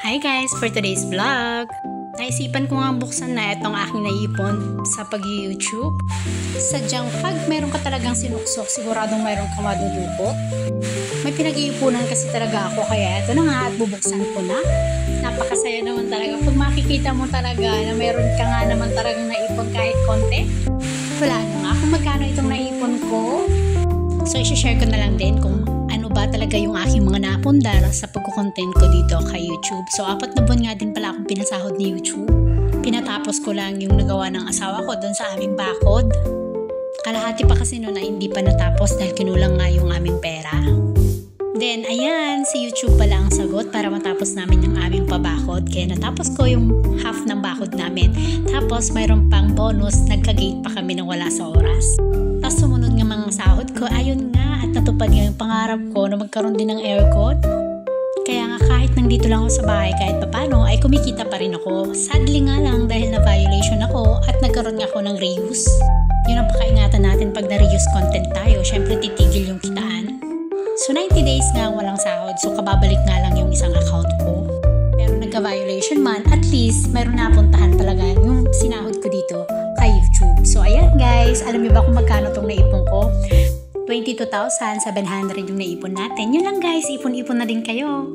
Hi guys! For today's vlog, naisipan ko nga buksan na itong aking naipon sa pag-YouTube. Sadyang pag meron ka talagang sinuksok, siguradong meron ka madudukot. May pinag-iipunan kasi talaga ako, kaya ito na nga at bubuksan ko na. Napakasaya naman talaga pag makikita mo talaga na meron ka nga naman talagang naipon kahit konti. Wala na nga kung magkano itong naipon ko. So, isi-share ko na lang din kung ano ba talaga yung aking mga napundar sa pagkukontent ko dito kay YouTube. So, 4 na buwan nga din pala akong pinasahod ni YouTube. Pinatapos ko lang yung nagawa ng asawa ko doon sa aming bakod. Kalahati pa kasi noon na hindi pa natapos dahil kinulang nga yung aming pera. Then, ayan, si YouTube pala ang sagot para matapos namin yung aming pabakod. Kaya natapos ko yung half ng bakod namin. Tapos, mayroon pang bonus, nagka-gate pa kami nang wala sa oras. Tapos, sumunod nga mga sahod ko, ayun nga, at natupad nga yung pangarap ko na magkaroon din ng aircon. Kaya nga kahit nandito lang ako sa bahay, kahit papano, ay kumikita pa rin ako. Sadly nga lang dahil na-violation ako at nagkaroon nga ako ng reuse. Yun ang pakaingatan natin pag na-reuse content tayo. Syempre titigil yung kitaan. So 90 days nga walang sahod, so kababalik nga lang yung isang account ko. Pero nagka-violation man, at least meron napuntahan talaga yung sinahod ko dito kay YouTube. So ayan guys, alam niyo ba kung magkano tong naipon ko? 22,700 yung naipon natin. Yun lang guys, ipon-ipon na din kayo.